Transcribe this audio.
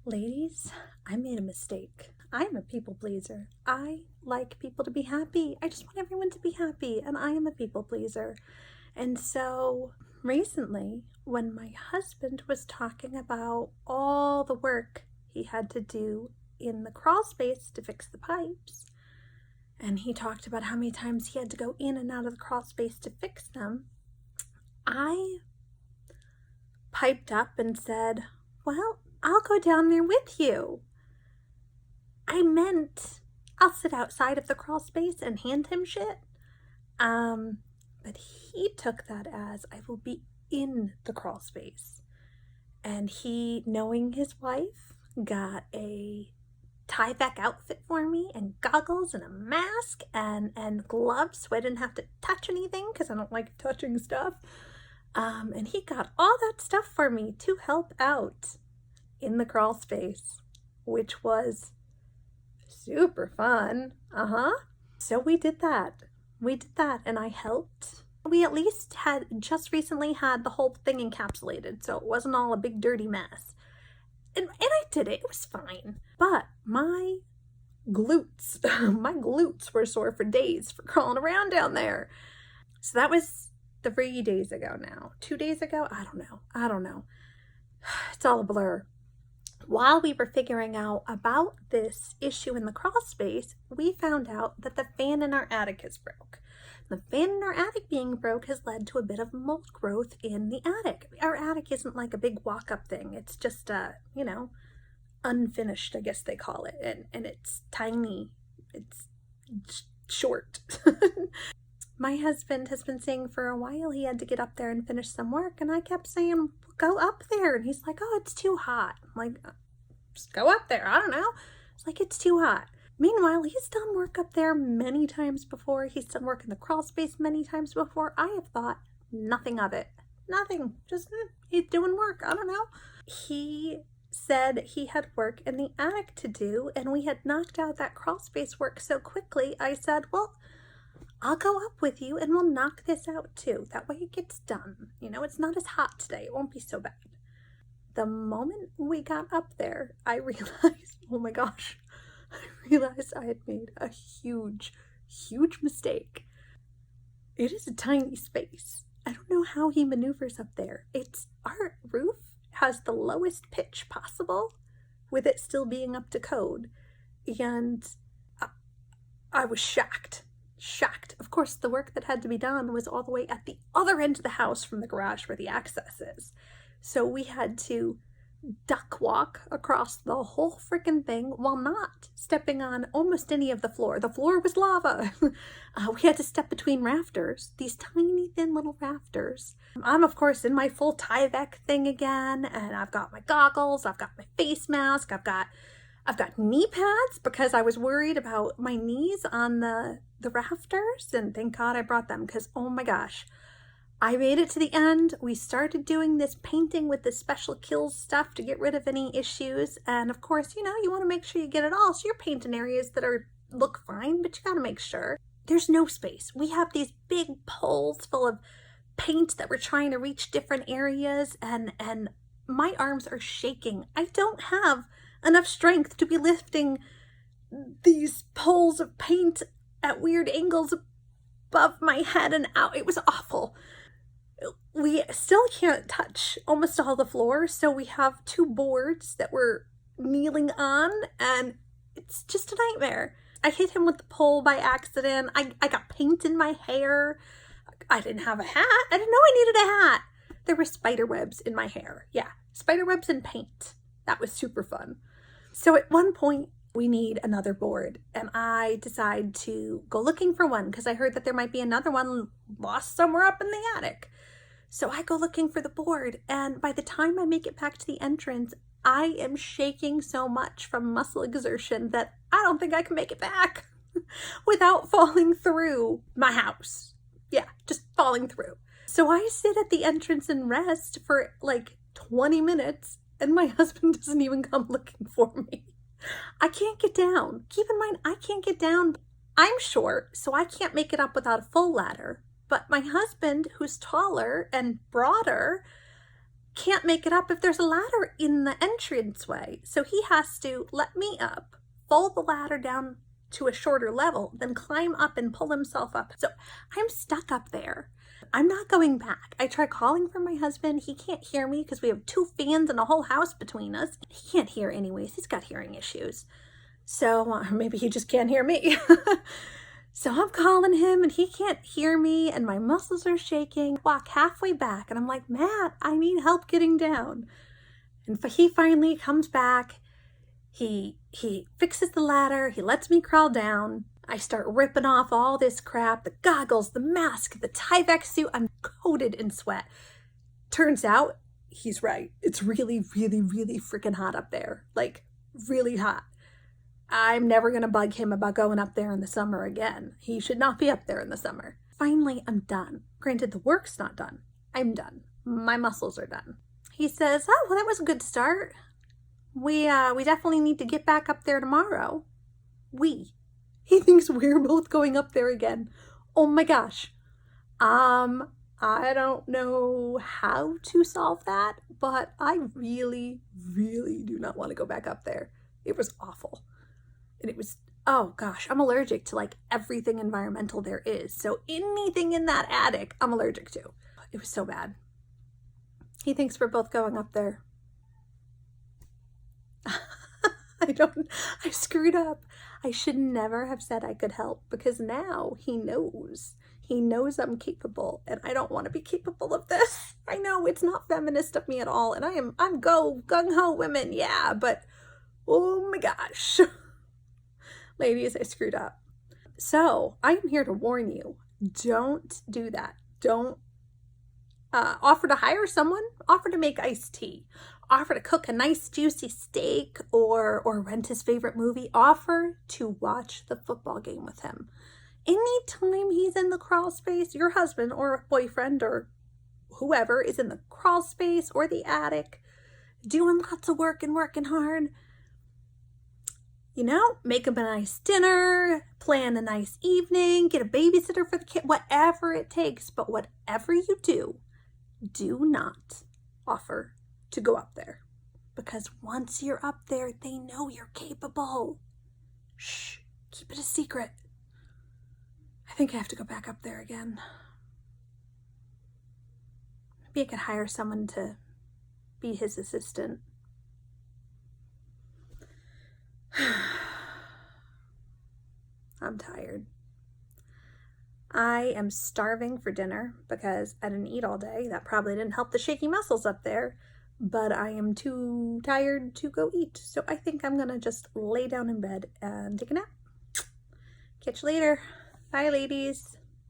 Ladies, I made a mistake. I'm a people pleaser. I like people to be happy. I just want everyone to be happy, and I am a people pleaser. And so recently, when my husband was talking about all the work he had to do in the crawl space to fix the pipes, and he talked about how many times he had to go in and out of the crawl space to fix them, I piped up and said, well, I'll go down there with you. I meant I'll sit outside of the crawl space and hand him shit. But he took that as I will be in the crawl space. And he, knowing his wife, got a Tyvek outfit for me and goggles and a mask and gloves so I didn't have to touch anything because I don't like touching stuff. And he got all that stuff for me to help out in the crawl space, which was super fun. So we did that. And I helped. We at least had just recently had the whole thing encapsulated, so it wasn't all a big dirty mess. And I did it. It was fine. But my glutes, my glutes were sore for days for crawling around down there. So that was 3 days ago now. 2 days ago? I don't know. It's all a blur. While we were figuring out about this issue in the crawl space, we found out that the fan in our attic is broke. The fan in our attic being broke has led to a bit of mold growth in the attic. Our attic isn't like a big walk-up thing. It's just, unfinished, I guess they call it. And it's tiny. It's short. My husband has been saying for a while he had to get up there and finish some work, and I kept saying, go up there. And he's like, oh, it's too hot. I'm like, just go up there. I don't know. It's like, it's too hot. Meanwhile, he's done work up there many times before. He's done work in the crawl space many times before. I have thought nothing of it. Nothing. Just, he's doing work. I don't know. He said he had work in the attic to do, and we had knocked out that crawl space work so quickly. I said, well, I'll go up with you and we'll knock this out too. That way it gets done. It's not as hot today. It won't be so bad. The moment we got up there, I realized, oh my gosh, I had made a huge, huge mistake. It is a tiny space. I don't know how he maneuvers up there. Our roof has the lowest pitch possible with it still being up to code. And I was shocked. Of course, the work that had to be done was all the way at the other end of the house from the garage where the access is. So we had to duck walk across the whole freaking thing while not stepping on almost any of the floor. The floor was lava. We had to step between rafters, these tiny thin little rafters. I'm, of course, in my full Tyvek thing again, and I've got my goggles, I've got my face mask, I've got knee pads because I was worried about my knees on the rafters, and thank God I brought them because, oh my gosh, I made it to the end. We started doing this painting with this special kills stuff to get rid of any issues, and of course, you want to make sure you get it all, so you're painting areas that look fine, but you got to make sure. There's no space. We have these big poles full of paint that we're trying to reach different areas, and my arms are shaking. I don't have enough strength to be lifting these poles of paint at weird angles above my head and out. It was awful. We still can't touch almost all the floor, so we have 2 boards that we're kneeling on, and it's just a nightmare. I hit him with the pole by accident. I got paint in my hair. I didn't have a hat. I didn't know I needed a hat. There were spider webs in my hair. Yeah, spider webs and paint. That was super fun. So at one point, we need another board, and I decide to go looking for one because I heard that there might be another one lost somewhere up in the attic. So I go looking for the board, and by the time I make it back to the entrance, I am shaking so much from muscle exertion that I don't think I can make it back without falling through my house. Yeah, just falling through. So I sit at the entrance and rest for like 20 minutes, and my husband doesn't even come looking for me. I can't get down. Keep in mind, I can't get down. I'm short, so I can't make it up without a full ladder. But my husband, who's taller and broader, can't make it up if there's a ladder in the entranceway. So he has to let me up, fold the ladder down to a shorter level, then climb up and pull himself up. So I'm stuck up there. I'm not going back. I try calling for my husband. He can't hear me because we have 2 fans and a whole house between us. He can't hear anyways. He's got hearing issues. So maybe he just can't hear me. So I'm calling him and he can't hear me and my muscles are shaking. Walk halfway back and I'm like, Matt, I need help getting down. And he finally comes back. He fixes the ladder. He lets me crawl down. I start ripping off all this crap, the goggles, the mask, the Tyvek suit. I'm coated in sweat. Turns out he's right. It's really, really, really freaking hot up there. Like, really hot. I'm never going to bug him about going up there in the summer again. He should not be up there in the summer. Finally, I'm done. Granted, the work's not done. I'm done. My muscles are done. He says, oh, well, that was a good start. We definitely need to get back up there tomorrow. He thinks we're both going up there again. Oh my gosh. I don't know how to solve that, but I really, really do not want to go back up there. It was awful. And it was, oh gosh, I'm allergic to like everything environmental there is. So anything in that attic, I'm allergic to. It was so bad. He thinks we're both going up there. I screwed up. I should never have said I could help because now he knows. He knows I'm capable and I don't want to be capable of this. I know it's not feminist of me at all and I'm gung-ho women, yeah, but oh my gosh. Ladies, I screwed up. So I'm here to warn you. Don't do that. Don't offer to hire someone. Offer to make iced tea. Offer to cook a nice juicy steak or rent his favorite movie. Offer to watch the football game with him. Anytime he's in the crawl space, your husband or boyfriend or whoever is in the crawl space or the attic, doing lots of work and working hard, you know, make him a nice dinner, plan a nice evening, get a babysitter for the kid, whatever it takes. But whatever you do not offer to go up there. Because once you're up there, they know you're capable. Shh, keep it a secret. I think I have to go back up there again. Maybe I could hire someone to be his assistant. I'm tired. I am starving for dinner because I didn't eat all day. That probably didn't help the shaky muscles up there, but I am too tired to go eat. So I think I'm gonna just lay down in bed and take a nap. Catch you later. Bye, ladies.